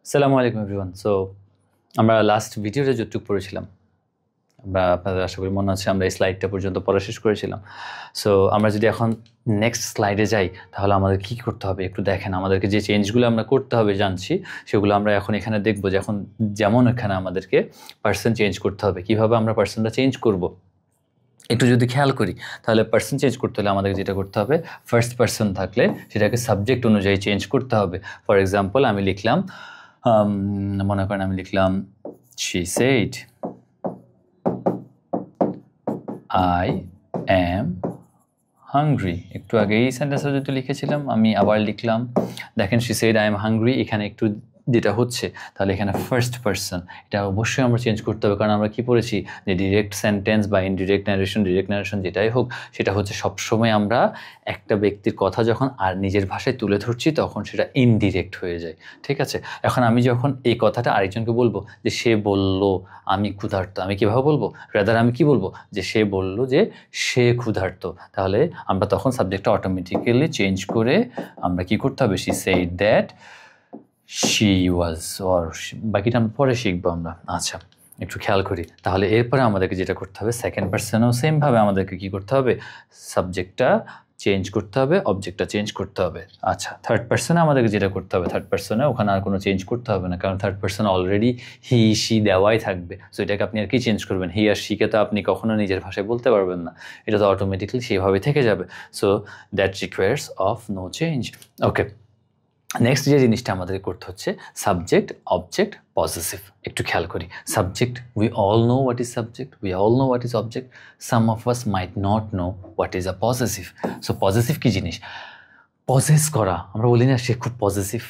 আসসালামু আলাইকুম everyone. So আমরা লাস্ট ভিডিওতে যতটুকু পড়েছিলাম, আমরা আপনাদের আশা করি মনে আছে আমরা এই স্লাইডটা পর্যন্ত পড়া শেষ করেছিলাম। সো আমরা যদি এখন নেক্সট স্লাইডে যাই তাহলে আমাদের কী করতে হবে একটু দেখেন। আমাদেরকে যে চেঞ্জগুলো আমরা করতে হবে জানছি, সেগুলো আমরা এখন এখানে দেখবো। যেমন এখানে আমাদেরকে পার্সন চেঞ্জ করতে হবে। কীভাবে আমরা পার্সনটা চেঞ্জ করব একটু যদি খেয়াল করি, তাহলে পার্সন চেঞ্জ করতে হলে আমাদের যেটা করতে হবে, ফার্স্ট পার্সন থাকলে সেটাকে সাবজেক্ট অনুযায়ী চেঞ্জ করতে হবে। ফর এক্সাম্পল আমি লিখলাম, মনে করেন আমি লিখলাম she said I am hungry। একটু আগে এই সেন্টেন্সটা যেহেতু লিখেছিলাম আমি আবার লিখলাম, দেখেন she said I am hungry। এখানে একটু যেটা হচ্ছে, তাহলে এখানে ফার্স্ট পার্সন, এটা অবশ্যই আমরা চেঞ্জ করতে হবে। কারণ আমরা কি পড়েছি যে ডিরেক্ট সেন্টেন্স বা ইনডিরেক্ট ন্যারেশন যেটাই হোক, সেটা হচ্ছে সবসময় আমরা একটা ব্যক্তির কথা যখন আর নিজের ভাষায় তুলে ধরছি তখন সেটা ইনডিরেক্ট হয়ে যায়। ঠিক আছে, এখন আমি যখন এই কথাটা আরেকজনকে বলবো যে সে বলল আমি ক্ষুধার্ত, আমি কীভাবে বলবো? রাদার আমি কি বলবো যে সে বলল যে সে ক্ষুধার্ত। তাহলে আমরা তখন সাবজেক্টটা অটোমেটিক্যালি চেঞ্জ করে আমরা কি করতে হবে, she said that she was, or বাকিটা আমরা পরে শিখবো আমরা। আচ্ছা, একটু খেয়াল করি। তাহলে এরপরে আমাদেরকে যেটা করতে হবে, সেকেন্ড পার্সনেও সেমভাবে আমাদেরকে কি করতে হবে, সাবজেক্টটা চেঞ্জ করতে হবে, অবজেক্টটা চেঞ্জ করতে হবে। আচ্ছা, থার্ড পার্সনে আমাদেরকে যেটা করতে হবে, থার্ড পার্সনে ওখানে আর কোনো চেঞ্জ করতে হবে না, কারণ third person already he she দেওয়াই থাকবে। সো এটাকে আপনি আর কি চেঞ্জ করবেন? হি আর শিকে তো আপনি কখনো নিজের ভাষায় বলতে পারবেন না, এটা তো অটোমেটিকলি সেইভাবে থেকে যাবে। So that requires of no change. Okay, next যে জিনিসটা আমাদের করতে হচ্ছে, সাবজেক্ট অবজেক্ট পজেসিভ। একটু খেয়াল করি, subject, we all know what is subject, we all know what is object, some of us might not know what is a possessive. So possessive কী জিনিস? পজেস করা, আমরা বলি না সে খুব পজেসিভ।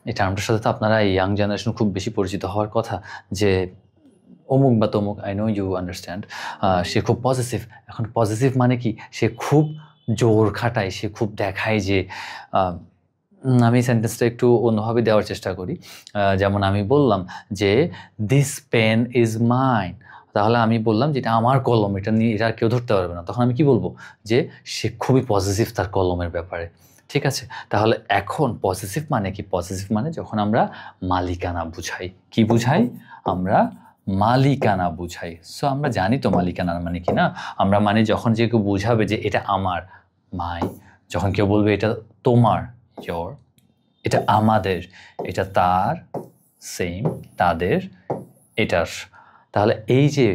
এই টার্মটার সাথে তো আপনারা এই ইয়াং জেনারেশন খুব বেশি পরিচিত হওয়ার কথা, যে অমুক বা তমুক, আই নো ইউ আন্ডারস্ট্যান্ড, সে খুব পজেসিভ। এখন পজেসিভ মানে কি? সে খুব জোর খাটায়, সে খুব দেখায় যে, আমি সেন্টেন্সটা একটু অন্যভাবে দেওয়ার চেষ্টা করি। যেমন আমি বললাম যে দিস পেন ইজ মাইন, তাহলে আমি বললাম যে এটা আমার কলম, এটা নিয়ে এটা কেউ ধরতে পারবে না। তখন আমি কি বলবো? যে সে খুবই পজিটিভ তার কলমের ব্যাপারে। ঠিক আছে, তাহলে এখন পজিটিভ মানে কি? পজিটিভ মানে যখন আমরা মালিকানা বুঝাই। কি বুঝাই? আমরা মালিকানা বুঝাই। সো আমরা জানি তো মালিকানা মানে কি না? আমরা মানে যখন যে কেউ বুঝাবে যে এটা আমার, মাই, যখন কেউ বলবে এটা তোমার, your, এটা আমাদের, এটা তার, সেম, তাদের, এটার। তাহলে এই যে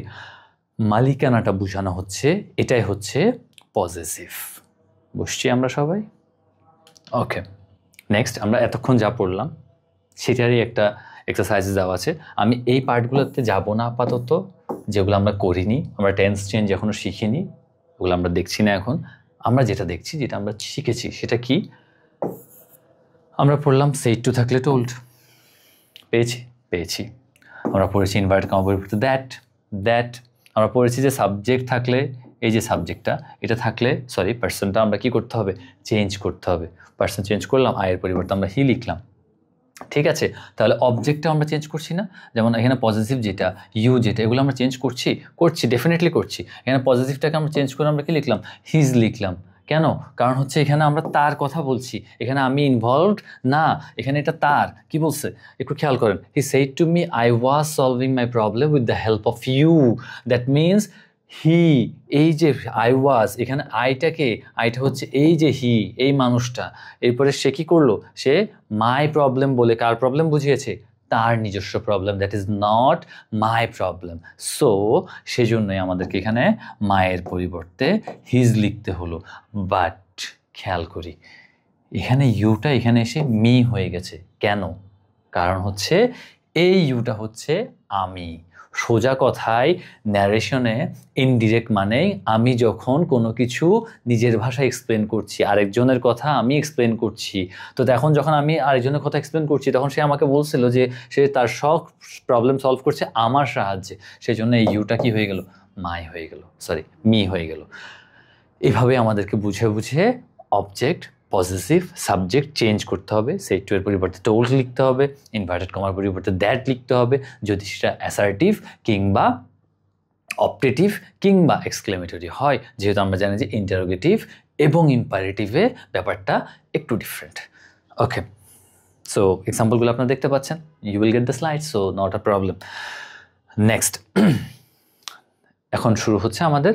মালিকানাটা বোঝানো হচ্ছে, এটাই হচ্ছে পজেসিভ। বুঝছি আমরা সবাই? ওকে, নেক্সট আমরা এতক্ষণ যা পড়লাম সেটারই একটা এক্সারসাইজ দেওয়া আছে। আমি এই পার্টগুলোতে যাব না আপাতত, যেগুলো আমরা করিনি, আমরা টেন্স চেঞ্জ এখনও শিখিনি, ওগুলো আমরা দেখছি না এখন। আমরা যেটা দেখছি, যেটা আমরা শিখেছি, সেটা কি? আমরা পড়লাম সেড টু থাকলে টোল্ড, পেয়েছি। আমরা পড়েছি ইনভার্টেড কমা পরিবর্তে দ্যাট। আমরা পড়েছি যে সাবজেক্ট থাকলে, এই যে সাবজেক্টটা এটা থাকলে, সরি পার্সনটা আমরা কি করতে হবে? চেঞ্জ করতে হবে। পার্সন চেঞ্জ করলাম, আয়ের পরিবর্তে আমরা হি লিখলাম। ঠিক আছে, তাহলে অবজেক্টটা আমরা চেঞ্জ করছি না? যেমন এখানে পজিটিভ যেটা, ইউ যেটা, এগুলো আমরা চেঞ্জ করছি, ডেফিনেটলি করছি। এখানে পজিটিভটাকে আমরা চেঞ্জ করে আমরা কি লিখলাম? হিজ লিখলাম। কেন? কারণ হচ্ছে এখানে আমরা তার কথা বলছি, এখানে আমি ইনভলভড না, এখানে এটা তার। কি বলছে একটু খেয়াল করেন, he said to me I was solving my problem with the help of you. That means he, এই যে আই ওয়াজ, এখানে আইটা হচ্ছে এই যে হি, এই মানুষটা। এরপরে সে কি করলো? সে মাই প্রবলেম বলে কার প্রবলেম বুঝিয়েছে? তার নিজস্ব problem, that is not my problem. So সেজন্যই আমাদেরকে এখানে মায়ের পরিবর্তে হিজ লিখতে হলো। বাট খেয়াল করি, এখানে ইউটা এখানে এসে মি হয়ে গেছে। কেন? কারণ হচ্ছে এই ইউটা হচ্ছে আমি। সোজা কথায় ন্যারেশনে ইনডিরেক্ট মানেই আমি যখন কোনো কিছু নিজের ভাষায় এক্সপ্লেন করছি, আরেকজনের কথা আমি এক্সপ্লেন করছি। তো এখন যখন আমি আরেকজনের কথা এক্সপ্লেন করছি, তখন সে আমাকে বলছিল যে সে তার সব প্রবলেম সলভ করছে আমার সাহায্যে। সেই জন্য এই ইউটা কি হয়ে গেল? মাই হয়ে গেল, সরি মি হয়ে গেল। এভাবে আমাদেরকে বুঝে অবজেক্ট, পজিটিভ, সাবজেক্ট চেঞ্জ করতে হবে। সেড টু এর পরিবর্তে টোল্ড লিখতে হবে, ইনভার্টেড কমার পরিবর্তে দ্যাট লিখতে হবে, যদি সেটা অ্যাসার্টিভ কিংবা অপটেটিভ কিংবা এক্সক্লেমেটরি হয়। যেহেতু আমরা জানি যে ইন্টারোগেটিভ এবং ইম্পারেটিভে ব্যাপারটা একটু ডিফারেন্ট। ওকে, সো এক্সাম্পলগুলো আপনারা দেখতে পাচ্ছেন, you will get the slide, so not a problem. Next, এখন শুরু হচ্ছে আমাদের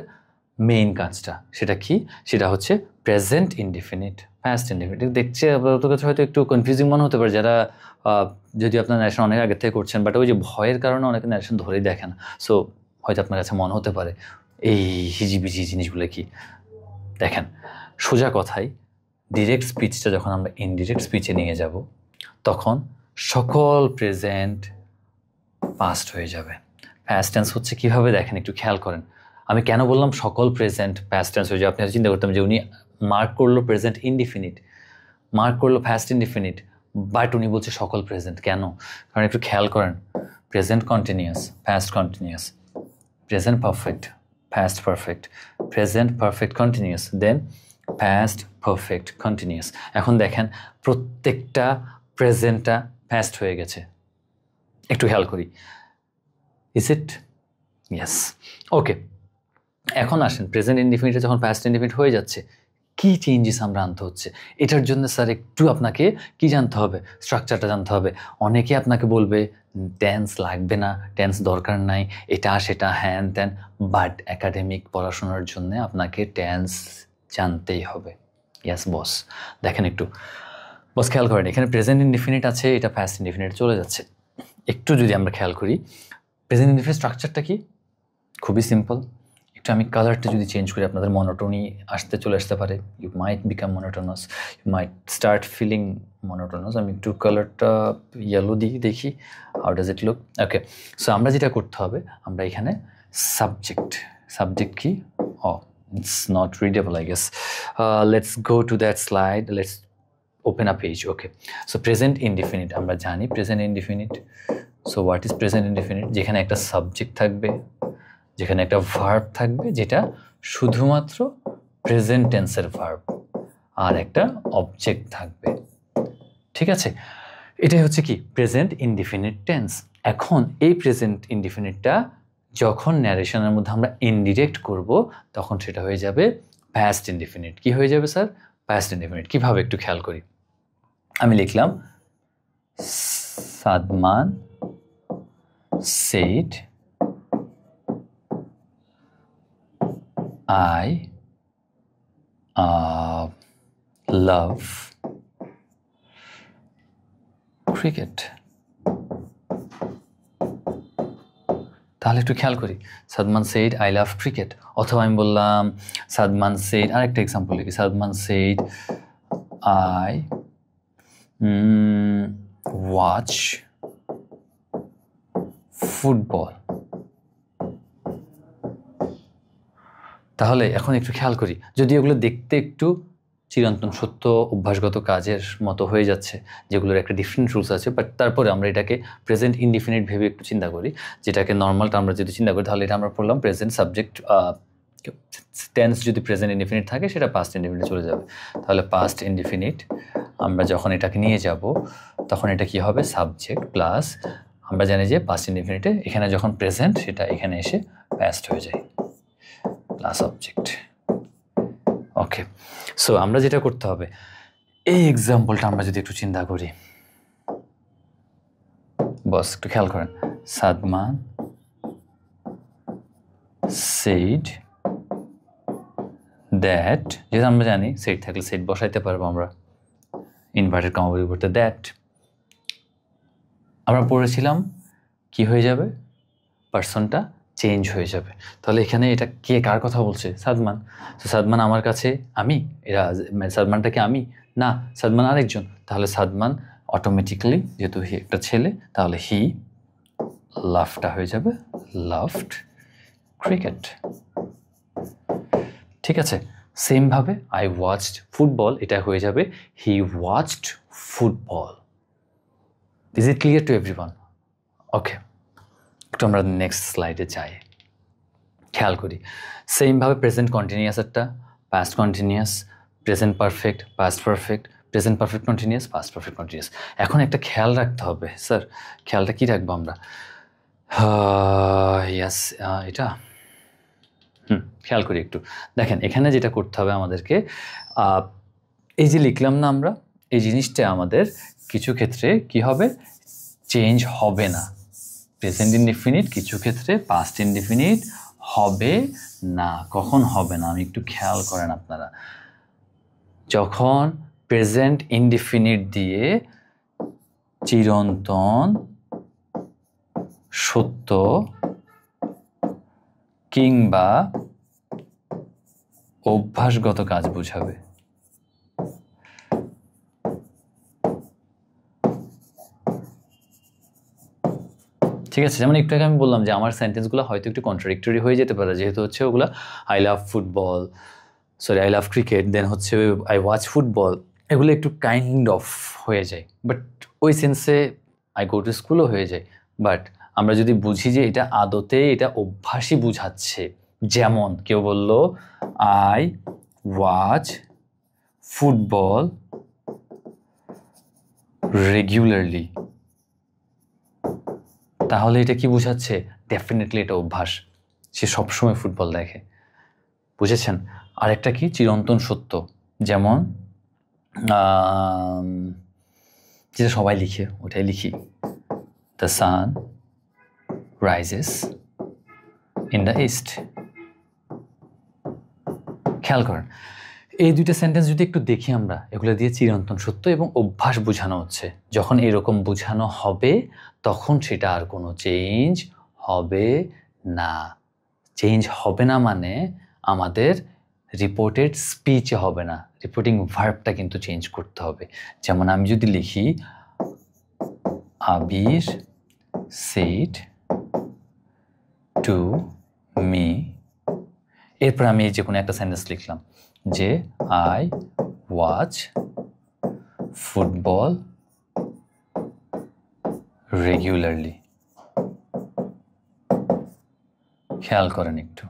মেইন কাজটা। সেটা কি? সেটা হচ্ছে প্রেজেন্ট ইনডিফিনিট, পাস্ট ইনডিফিনিট। দেখছে আপনাদের কাছে হয়তো একটু কনফিউজিং মনে হতে পারে, যারা যদি আপনার ন্যারেশন অনেক আগে থেকে করছেন, বাট ওই যে ভয়ের কারণে অনেকে ন্যারেশন ধরেই দেখেন। সো হয়তো আপনার কাছে মনে হতে পারে এই হিজিবিজি জিনিসগুলো কি। দেখেন, সোজা কথায় ডিরেক্ট স্পিচটা যখন আমরা ইনডিরেক্ট স্পিচে নিয়ে যাব, তখন সকল প্রেজেন্ট পাস্ট হয়ে যাবে। পাস্ট টেন্স হচ্ছে কীভাবে, দেখেন একটু খেয়াল করেন। আমি কেন বললাম সকল প্রেজেন্ট পাস্ট টেন্স হয়ে যাবে? আপনি চিন্তা করতাম যে উনি মার্ক করলো প্রেজেন্ট ইনডিফিনিট, মার্ক করলো পাস্ট ইনডিফিনিট, বাট উনি বলছে সকল প্রেজেন্ট। কেন? কারণ একটু খেয়াল করেন, present continuous, past continuous, present perfect, past perfect, present perfect continuous, then past perfect continuous. এখন দেখেন প্রত্যেকটা প্রেজেন্টটা পাস্ট হয়ে গেছে। একটু খেয়াল করি, ইজ ইট? ইয়েস। ওকে, এখন আসেন প্রেজেন্ট ইনডিফিনিটে যখন পাস্ট ইনডিফিনিট হয়ে যাচ্ছে, কি চেঞ্জেস আমরা আনতে হচ্ছে? এটার জন্য স্যার একটু আপনাকে কি জানতে হবে? স্ট্রাকচারটা জানতে হবে। অনেকে আপনাকে বলবে টেন্স লাগবে না, টেন্স দরকার নাই, এটা সেটা হ্যান ত্যান, বাট একাডেমিক পড়াশোনার জন্য আপনাকে টেন্স জানতেই হবে। Yes boss. দেখেন একটু বস খেয়াল করেন, এখানে প্রেজেন্ট ইনডিফিনিট আছে, এটা পাস্ট ইনডিফিনিট চলে যাচ্ছে। একটু যদি আমরা খেয়াল করি প্রেজেন্ট ইনডিফিনিট স্ট্রাকচারটা কি, খুবই সিম্পল। একটু আমি কালারটা যদি চেঞ্জ করি, আপনাদের মনোটোনি চলে আসতে পারে। You might become monotonous, you might start feeling monotonous. আমি একটু কালারটা ইয়েলো দিই, দেখি how does it look. Okay, so আমরা যেটা করতে হবে, আমরা এখানে সাবজেক্ট কি? It's not readable I guess. Let's go to that slide, let's open a page. Okay, so present indefinite আমরা জানি, present indefinite. So what is present indefinite? যেখানে একটা সাবজেক্ট থাকবে, যেখানে একটা ভার্ব থাকবে, যেটা শুধুমাত্র প্রেজেন্ট টেন্সের ভার্ব, আর একটা অবজেক্ট থাকবে। ঠিক আছে, এটাই হচ্ছে কি প্রেজেন্ট ইনডিফিনিট টেন্স। এখন এই প্রেজেন্ট ইনডিফিনিটটা যখন ন্যারেশনের মধ্যে আমরা ইনডিরেক্ট করব, তখন সেটা হয়ে যাবে পাস্ট ইনডিফিনিট। কি হয়ে যাবে স্যার? Past indefinite. কিভাবে একটু খেয়াল করি। আমি লিখলাম Sadman said I love cricket. তাহলে একটু খেয়াল করি, Sadman said I love cricket, অথবা আমি বললাম সাদমান said, আরেকটা এক্সাম্পল লিখি, Sadman said I watch football. তাহলে এখন একটু খেয়াল করি, যদি এগুলো দেখতে একটু চিরন্তন সত্য অভ্যাসগত কাজের মতো হয়ে যাচ্ছে, যেগুলোর একটা ডিফারেন্ট রুলস আছে, বাট তারপরে আমরা এটাকে প্রেজেন্ট ইনডিফিনিট ভেবে একটু চিন্তা করি, যেটাকে নর্মালটা আমরা যদি চিন্তা করি, তাহলে এটা আমরা পড়লাম প্রেজেন্ট সাবজেক্ট টেন্স। যদি প্রেজেন্ট ইনডিফিনিট থাকে, সেটা পাস্ট ইনডিফিনিট চলে যাবে। তাহলে পাস্ট ইনডিফিনিট আমরা যখন এটাকে নিয়ে যাব, তখন এটা কি হবে? সাবজেক্ট প্লাস, আমরা জানি যে পাস্ট ইনডিফিনিটে এখানে যখন প্রেজেন্ট, সেটা এখানে এসে পাস্ট হয়ে যায়, প্লাস অবজেক্ট। ওকে, সো আমরা যেটা করতে হবে, এই এক্সাম্পলটা আমরা যদি একটু চিন্তা করি, বস একটু খেয়াল করেন, সাদমান said that, যেহেতু আমরা জানি সেট থাকলে সেট বসাইতে পারবো আমরা, ইনভার্টেড কমা পরিবর্তে দ্যাট। আমরা পড়েছিলাম কি হয়ে যাবে? পার্সনটা চেঞ্জ হয়ে যাবে। তাহলে এখানে এটা কে কার কথা বলছে? সাদমান। তো সাদমান আমার কাছে আমি, এরা সাদমানটাকে আমি না, সাদমান আরেকজন। তাহলে সাদমান অটোমেটিক্যালি, যেহেতু একটা ছেলে, তাহলে হি লাভটা হয়ে যাবে লাভড ক্রিকেট। ঠিক আছে, সেমভাবে আই ওয়াচড ফুটবল, এটা হয়ে যাবে he watched football. Is it clear to everyone? Okay, একটু আমরা নেক্সট স্লাইডে যাই, খেয়াল করি। সেমভাবে প্রেজেন্ট কন্টিনিউয়াস একটা, past continuous, present perfect, past perfect, present perfect continuous, past perfect continuous. এখন একটা খেয়াল রাখতে হবে স্যার, খেয়ালটা কী রাখবো আমরা? ইয়াস, এটা খেয়াল করি একটু। দেখেন এখানে যেটা করতে হবে আমাদেরকে, এই যে লিখলাম না আমরা, এই জিনিসটা আমাদের কিছু ক্ষেত্রে কি হবে, চেঞ্জ হবে না। প্রেজেন্ট ইনডিফিনিট কিছু ক্ষেত্রে পাস্ট ইনডিফিনিট হবে না। কখন হবে না আমি একটু খেয়াল করেন আপনারা। যখন প্রেজেন্ট ইনডিফিনিট দিয়ে চিরন্তন সত্য কিংবা অভ্যাসগত কাজ বোঝাবে। ঠিক আছে, যেমন একটু আগে আমি বললাম যে আমার সেন্টেন্সগুলো হয়তো একটু কন্ট্রাডিক্টরি হয়ে যেতে পারে, যেহেতু হচ্ছে ওগুলো I love football, sorry I love cricket, then হচ্ছে আই ওয়াচ ফুটবল, এগুলো একটু কাইন্ড অফ হয়ে যায়, বাট ওই সেন্সে আই গো টু স্কুলও হয়ে যায়। বাট আমরা যদি বুঝি যে এটা আদতে এটা অভ্যাসই বুঝাচ্ছে, যেমন কেউ বলল আই ওয়াচ ফুটবল রেগুলারলি, তাহলে এটা কি বুঝাচ্ছে? ডেফিনেটলি এটা অভ্যাস, সে সবসময় ফুটবল দেখে। বুঝেছেন? আরেকটা কি, চিরন্তন সত্য, যেমন যেটা সবাই লিখে ওটাই লিখি, the sun rises in the east. খেয়াল করেন এই দুইটা সেন্টেন্স যদি একটু দেখি আমরা, এগুলো দিয়ে চিরন্তন সত্য এবং অভ্যাস বোঝানো হচ্ছে। যখন এরকম বোঝানো হবে তখন সেটা আর কোনো চেঞ্জ হবে না। চেঞ্জ হবে না মানে আমাদের রিপোর্টেড স্পিচে হবে না, রিপোর্টিং ভার্বটা কিন্তু চেঞ্জ করতে হবে। যেমন আমি যদি লিখি আবির সেড টু মি, এরপর আমি যে কোনো একটা সেন্টেন্স লিখলাম যে আই ওয়াচ ফুটবল রেগুলারলি। খেয়াল করেন একটু,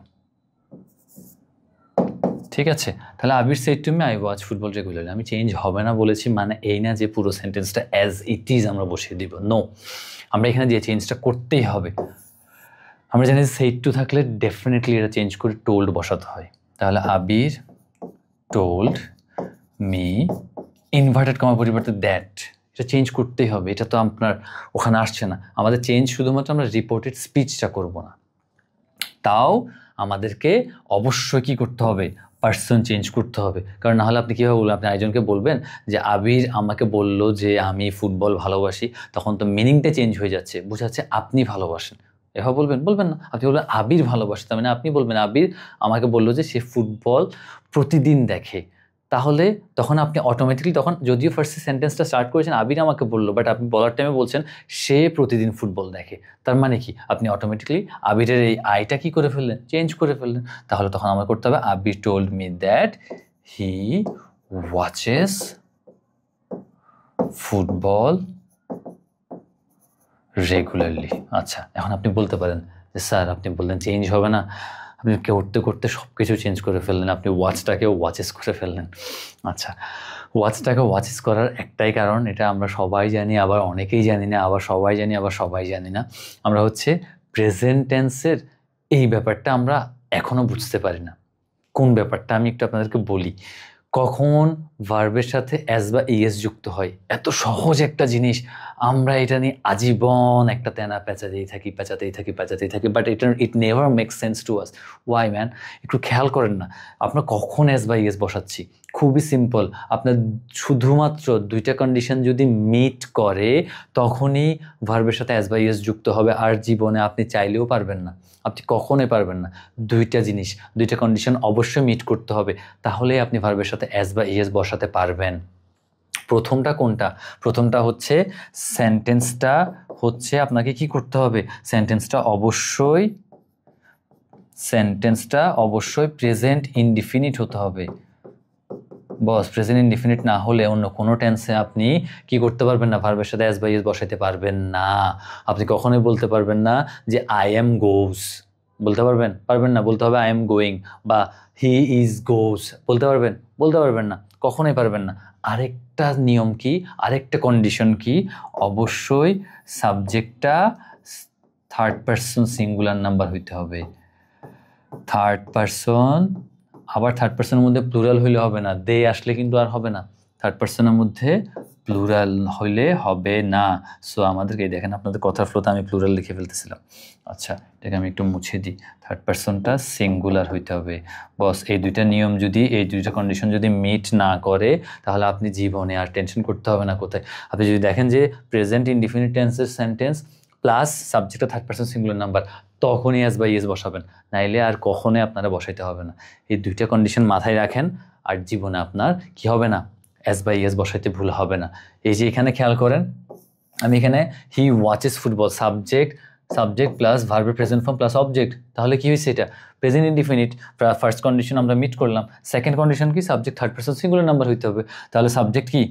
ঠিক আছে? তাহলে Abir said to me I watch football regularly, আমি চেঞ্জ হবে না বলেছি মানে এই না যে পুরো সেন্টেন্সটা অ্যাজ ইট ইজ আমরা বসিয়ে দিব, নো, আমরা এখানে যে চেঞ্জটা করতেই হবে। আমরা জানি সেড টু থাকলে ডেফিনেটলি এটা চেঞ্জ করে টোল্ড বসাতে হয়। তাহলে আবির টোল্ড মি, ইনভার্টেড কমার পরিবর্তে দ্যাট, এটা চেঞ্জ করতেই হবে, এটা তো আপনার ওখানে আসছে না। আমাদের চেঞ্জ শুধুমাত্র আমরা রিপোর্টেড স্পিচটা করব না, তাও আমাদেরকে অবশ্যই কী করতে হবে, পার্সন চেঞ্জ করতে হবে। কারণ নাহলে আপনি কীভাবে বলবেন, আপনি আরেকজনকে বলবেন যে আবির আমাকে বলল যে আমি ফুটবল ভালোবাসি, তখন তো মিনিংটা চেঞ্জ হয়ে যাচ্ছে, বোঝাচ্ছে আপনি ভালোবাসেন, এভাবে বলবেন? বলবেন না, আপনি বলবেন আবির ভালোবাসে, তার মানে আপনি বলবেন আবির আমাকে বললো যে সে ফুটবল প্রতিদিন দেখে। তাহলে তখন আপনি অটোমেটিকলি, তখন যদিও ফার্স্ট সেন্টেন্সটা স্টার্ট করেছেন আবির আমাকে বললো, বাট আপনি বলার টাইমে বলছেন সে প্রতিদিন ফুটবল দেখে, তার মানে কি আপনি অটোমেটিকলি আবিরের এই আইটা কি করে ফেললেন, চেঞ্জ করে ফেললেন। তাহলে তখন আমার করতে হবে Abir told me that he watches football regularly. আচ্ছা, এখন আপনি বলতে পারেন যে স্যার আপনি বললেন চেঞ্জ হবে না, আপনি করতে করতে সব কিছু চেঞ্জ করে ফেললেন, আপনি ওয়াচটাকেও ওয়াচেস করে ফেললেন। আচ্ছা, ওয়াচটাকে ওয়াচেস করার একটাই কারণ, এটা আমরা সবাই জানি, আবার অনেকেই জানি না, আবার সবাই জানি, আবার সবাই জানি না। আমরা হচ্ছে প্রেজেন্ট টেন্সের এই ব্যাপারটা আমরা এখনও বুঝতে পারি না। কোন ব্যাপারটা আমি একটু আপনাদেরকে বলি। কখন ভার্বের সাথে অ্যাজ বা ইএস যুক্ত হয়, এত সহজ একটা জিনিস, আমরা এটা নিয়ে আজীবন একটা তেনা পেঁচাতেই থাকি, but it never make sense to us. Why man? একটু খেয়াল করেন না, আপনার কখন অ্যাজ বা ইএস বসাচ্ছি, খুবই সিম্পল। আপনার শুধুমাত্র দুইটা কন্ডিশন যদি মিট করে তখনই ভার্বের সাথে অ্যাজ বা ইএস যুক্ত হবে, আর জীবনে আপনি চাইলেও পারবেন না, আপনি কখনোই পারবেন না। দুইটা জিনিস, দুইটা কন্ডিশন অবশ্যই মিট করতে হবে, তাহলেই আপনি ভার্বের সাথে অ্যাজ বা ইএস বসাতে পারবেন। প্রথমটা কোনটা? প্রথমটা হচ্ছে সেন্টেন্সটা হচ্ছে আপনাকে কি করতে হবে, সেন্টেন্সটা অবশ্যই প্রেজেন্ট ইনডিফিনিট হতে হবে। বস, প্রেজেন্ট ইনডিফিনিট না হলে অন্য কোনো টেন্সে আপনি কি করতে পারবেন না, ভার্বের সাথে অ্যাজ বা ইজ বসাইতে পারবেন না। আপনি কখনোই বলতে পারবেন না যে আই এম গোস, বলতে পারবেন? পারবেন না। বলতে হবে আই এম গোয়িং বা হি ইজ গোস, বলতে পারবেন না, কখনোই পারবেন না। আরেকটা নিয়ম কি, আরেকটা কন্ডিশন কি, অবশ্যই সাবজেক্টটা থার্ড পারসন সিঙ্গুলার নাম্বার হইতে হবে। থার্ড পারসন, আবার থার্ড পারসনের মধ্যে প্লুরাল হইলে হবে না, দে আসলে কিন্তু আর হবে না। থার্ড পার্সনের মধ্যে প্লুরাল হইলে হবে না। সো আমাদেরকে দেখেন আপনাদের কথার ফ্লোতে আমি প্লুরাল লিখে ফেলতেছিলাম। আচ্ছা, এটাকে আমি একটু মুছে দিই। থার্ড পার্সনটা সিঙ্গুলার হইতে হবে। বস, এই দুইটা নিয়ম যদি, এই দুইটা কন্ডিশন যদি মিট না করে, তাহলে আপনি জীবনে আর টেনশন করতে হবে না কোথায়। আপনি যদি দেখেন যে প্রেজেন্ট ইনডিফিনিট টেন্সের সেন্টেন্স প্লাস সাবজেক্টটা থার্ড পার্সন সিঙ্গুলার নাম্বার, তখনই এস বাই এস বসাবেন, নাইলে আর কখনোই আপনারা বসাইতে হবে না। এই দুইটা কন্ডিশন মাথায় রাখেন, আর জীবনে আপনার কি হবে না, এস বাই এস বসাইতে ভুল হবে না। এই যে এখানে খেয়াল করেন, আমি এখানে হি ওয়াচেস ফুটবল, সাবজেক্ট প্লাস ভার্বের প্রেজেন্ট ফর্ম প্লাস অবজেক্ট, তাহলে কি হয়েছে, এটা প্রেজেন্ট ইনডিফিনিট। ফার্স্ট কন্ডিশন আমরা মিট করলাম। সেকেন্ড কন্ডিশন কি, subject third person singular number হইতে হবে। তাহলে সাবজেক্ট কি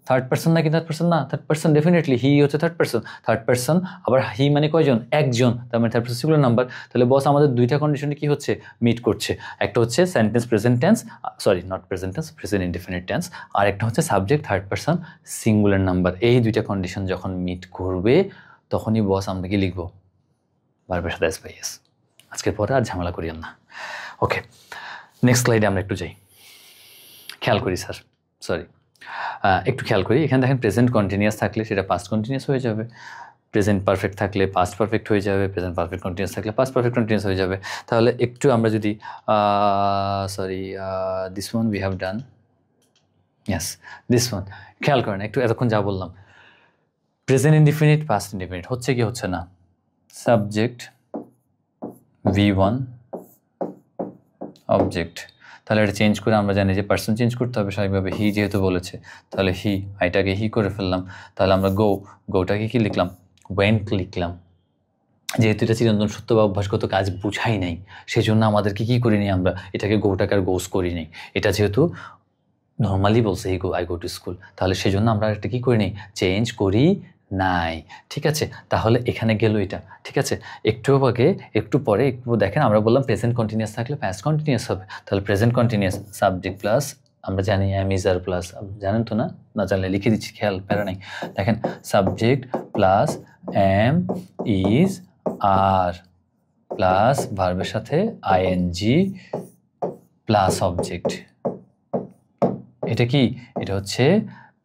থার্ড পার্সন নাকি থার্ড পার্সন না, থার্ড পার্সন ডেফিনেটলি, হি হচ্ছে থার্ড পার্সন, আবার হি মানে কয়জন, একজন, তার মানে থার্ড পার্সন সিঙ্গুলার নাম্বার। তাহলে বস আমাদের দুইটা কন্ডিশনে কি হচ্ছে, মিট করছে। একটা হচ্ছে sentence present tense, sorry not present tense, present indefinite tense, আর একটা হচ্ছে subject third person singular number. এই দুইটা কন্ডিশন যখন মিট করবে, তখনই বস আমরা কি লিখবো, ভার্বের সাথে এস বাই এস। আজকের পরে আর ঝামেলা করিয়েন না। ওকে, নেক্সট স্লাইডে আমরা একটু যাই। খেয়াল করি স্যার, সরি, একটু খেয়াল করি। এখানে দেখেন প্রেজেন্ট কন্টিনিউয়াস থাকলে সেটা পাস্ট কন্টিনিউয়াস হয়ে যাবে, প্রেজেন্ট পারফেক্ট থাকলে পাস্ট পারফেক্ট হয়ে যাবে, প্রেজেন্ট পারফেক্ট কন্টিনিউয়াস থাকলে পাস্ট পারফেক্ট কন্টিনিউয়াস হয়ে যাবে। তাহলে একটু আমরা যদি this one we have done, yes this one, খেয়াল করেন একটু, এতক্ষণ যা বললাম, প্রেজেন্ট ইনডিফিনিট পাস্ট ইনডিফিনিট হচ্ছে কি হচ্ছে না, সাবজেক্ট V1 অবজেক্ট। তাহলে এটা চেঞ্জ করে আমরা জানি যে পার্সন চেঞ্জ করতে হবে স্বাভাবিকভাবে, হি যেহেতু বলেছে, তাহলে হি, আইটাকে হি করে ফেললাম। তাহলে আমরা গোটাকে কি লিখলাম, ওয়েন্ট লিখলাম। যেহেতু এটা চিরন্তন সত্য বা অভ্যাসগত কাজ বুঝাই নাই, সেই জন্য আমাদেরকে কী করিনি, আমরা এটাকে গোটাকে আর গোস করি নাই। এটা যেহেতু নর্মালি বলছে আই গো টু স্কুল, তাহলে সেই জন্য আমরা এটা কী করি নি, চেঞ্জ করি নাই। ঠিক আছে, তাহলে এখানে গেল এটা। ঠিক আছে, একটু আগে একটু পরে একটু দেখেন, আমরা বললাম প্রেজেন্ট কন্টিনিউয়াস থাকলে পাস্ট কন্টিনিউয়াস হবে। তাহলে প্রেজেন্ট কন্টিনিউয়াস সাবজেক্ট প্লাস, আমরা জানি এম ইজ আর প্লাস, জানেন তো, না জানলে লিখে দিচ্ছি, খেয়াল প্যারা নাই। দেখেন subject plus am is are plus ভার্বের সাথে আইএনজি প্লাস অবজেক্ট। এটা কি, এটা হচ্ছে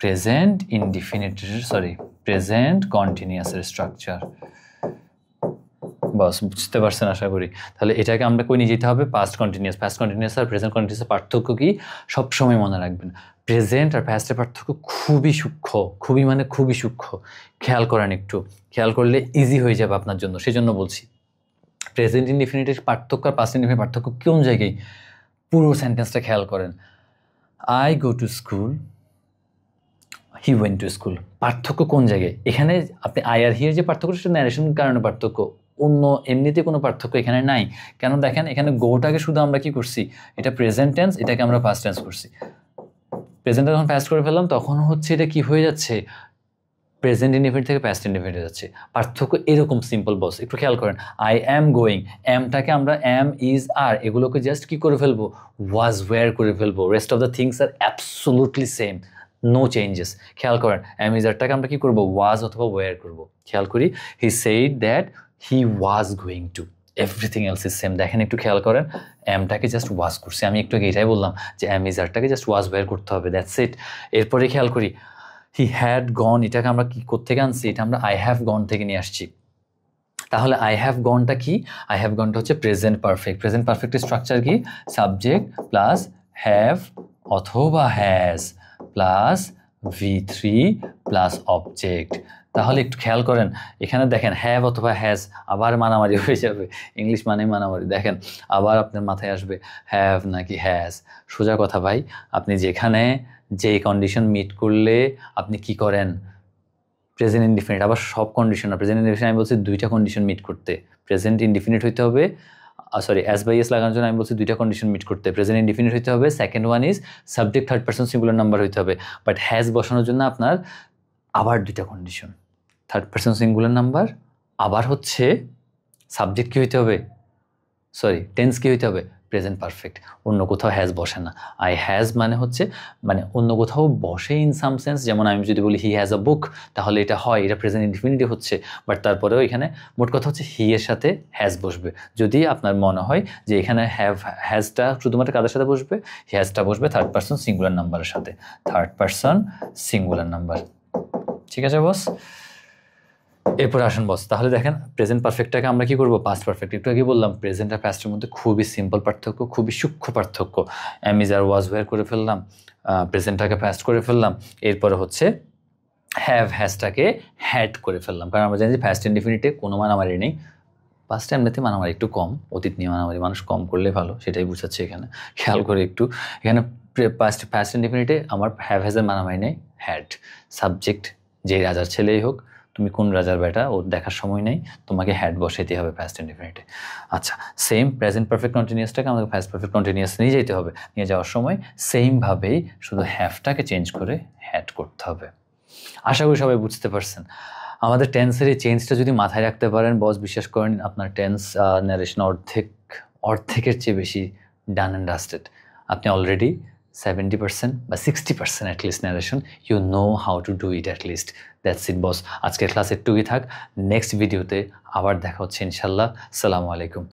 প্রেজেন্ট ইনডিফিনিট, সরি প্রেজেন্ট কন্টিনিউয়াসের স্ট্রাকচার। বস বুঝতে পারছেন আশা করি। তাহলে এটাকে আমরা কই নিয়ে যেতে হবে, পাস্ট কন্টিনিউয়াস আর প্রেজেন্ট কন্টিনিউয়াসের পার্থক্য কি সবসময় মনে রাখবেন। প্রেজেন্ট আর পাস্টের পার্থক্য খুবই সূক্ষ্ম, খুবই সূক্ষ্ম। খেয়াল করেন, একটু খেয়াল করলে ইজি হয়ে যাবে আপনার জন্য, সেই জন্য বলছি। প্রেজেন্ট ইনডিফিনিটের পার্থক্য আর পাস্ট ইনডিফিনিটের পার্থক্য কোন জায়গায়, পুরো সেন্টেন্সটা খেয়াল করেন। I go to school, he went to school, পার্থক্য কোন জায়গায়? এখানে আপনি আই আর হিয়ের যে পার্থক্য, সেটা ন্যারেশন কারণে পার্থক্য, অন্য এমনিতে কোনো পার্থক্য এখানে নাই। কেন দেখেন, এখানে গোটাকে শুধু আমরা কি করছি, এটা প্রেজেন্ট টেন্স, এটাকে আমরা পাস্ট টেন্স করছি। প্রেজেন্টে যখন পাস্ট করে ফেললাম, তখন হচ্ছে এটা কি হয়ে যাচ্ছে, প্রেজেন্ট ইনডিফিনিট থেকে পাস্ট ইনডিফিনিট যাচ্ছে। পার্থক্য এরকম সিম্পল বস, একটু খেয়াল করেন। আই অ্যাম গোয়িং, এমটাকে আমরা এম ইজ আর এগুলোকে জাস্ট কি করে ফেলবো, ওয়াজ ওয়্যার করে ফেলবো। Rest of the things are absolutely same, no changes. খেয়াল করেন, এম ইজ আরটাকে আমরা কি করবো, ওয়াজ অথবা ওয়্যার করবো। খেয়াল করি, he said that he was going to, everything else is same. দেখেন একটু খেয়াল করেন, এমটাকে জাস্ট ওয়াজ করছি। আমি একটু এটাই বললাম যে এম ইজ আরটাকে জাস্ট ওয়াজ ওয়্যার করতে হবে, দ্যাটস ইট। এরপরে খেয়াল করি, হি হ্যাড গন, এটাকে আমরা কি কোত্থেকে আনছি, এটা আমরা আই হ্যাভ গন থেকে নিয়ে আসছি। তাহলে আই হ্যাভ গনটা কি, আই হ্যাভ গনটা হচ্ছে প্রেজেন্ট পারফেক্ট। প্রেজেন্ট পারফেক্টের স্ট্রাকচার কি, সাবজেক্ট প্লাস হ্যাভ অথবা has plus V3 plus object. তাহলে একটু খেয়াল করেন, এখানে দেখেন হ্যাভ অথবা হ্যাজ, আবার মানামারি হয়ে যাবে, ইংলিশ মানে মানামারি। দেখেন আবার আপনার মাথায় আসবে হ্যাভ নাকি হ্যাজ। সোজা কথা ভাই, আপনি যেখানে যে কন্ডিশন মিট করলে আপনি কি করেন, প্রেজেন্ট ইনডিফিনিট, আবার সব কন্ডিশন না, প্রেজেন্ট ইনডিফিনিট আমি বলছি দুইটা কন্ডিশন মিট করতে। প্রেজেন্ট ইনডিফিনিট হইতে হবে, সরি এস বাই এস লাগানোর জন্য আমি বলছি দুইটা কন্ডিশন মিট করতে। প্রেজেন্ট ইনডিফিনিট হইতে হবে, second one is subject third person singular number হইতে হবে। বাট হ্যাজ বসানোর জন্য আপনার আবার দুইটা condition, third person singular number, আবার হচ্ছে সাবজেক্ট কী হইতে হবে, সরি টেন্স কী হইতে হবে, প্রেজেন্ট পারফেক্ট, অন্য কোথাও হ্যাজ বসে না। আই হ্যাজ মানে হচ্ছে মানে অন্য কোথাও বসে ইন সাম সেন্স, যেমন আমি যদি বলি হি হ্যাজ আ বুক, তাহলে এটা হয়, এটা প্রেজেন্ট ইনডিফিনিটিভ হচ্ছে, বাট তারপরেও এখানে মোট কথা হচ্ছে হি এর সাথে হ্যাজ বসবে। যদি আপনার মনে হয় যে এখানে হ্যাজটা শুধুমাত্র কাদের সাথে বসবে, হ্যাজটা বসবে থার্ড পারসন সিঙ্গুলার নাম্বারের সাথে, থার্ড পারসন সিঙ্গুলার নাম্বার। ঠিক আছে বস? এরপরে আসেন বস, তাহলে দেখেন প্রেজেন্ট পারফেক্টটাকে আমরা কি করব, পাস্ট পারফেক্ট। একটু আগে বললাম প্রেজেন্ট আর পাস্টের মধ্যে খুবই সিম্পল পার্থক্য, খুবই সূক্ষ্ম পার্থক্য। Am is are was were করে ফেললাম, প্রেজেন্টটাকে পাস্ট করে ফেললাম, এরপরে হচ্ছে হ্যাজটাকে হ্যাড করে ফেললাম, কারণ আমরা জানি যে পাস্ট ইনডিফিনিটে কোনো মানামারি নেই। পাস্ট এমনিতে মানামারি একটু কম, অতীত নিয়ে মানামারি মানুষ কম করলে ভালো, সেটাই বুঝাচ্ছে এখানে, খেয়াল করে একটু। এখানে পাস্ট ইনডিফিনিটে আমার হ্যাজের মানামারি নেই, হ্যাড। সাবজেক্ট যে রাজার ছেলেই হোক, তুমি কোন রাজার বেটা ওর দেখার সময় নেই, তোমাকে হ্যাড বসাইতে হবে পাস্ট ইনডিফিনিটে। আচ্ছা, সেম প্রেজেন্ট পারফেক্ট কন্টিনিউয়াসটাকে আমাকে পাস্ট পারফেক্ট কন্টিনিউয়াস নিয়ে যেতে হবে, নিয়ে যাওয়ার সময় সেমভাবেই শুধু হ্যাভটাকে চেঞ্জ করে হ্যাড করতে হবে। আশা করি সবাই বুঝতে পারছেন। আমাদের টেন্সের এই চেঞ্জটা যদি মাথায় রাখতে পারেন বস, বিশ্বাস করেন আপনার টেন্স ন্যারেশন অর্ধেকের চেয়ে বেশি ডান অ্যান্ড ডাস্টেড। আপনি অলরেডি 70% বা 60% at least narration you know how to do it at least. That's it boss, আজকের ক্লাস একটুকুই থাক, নেক্সট ভিডিওতে আবার দেখা হচ্ছে ইনশাল্লাহ। আসসালামু আলাইকুম।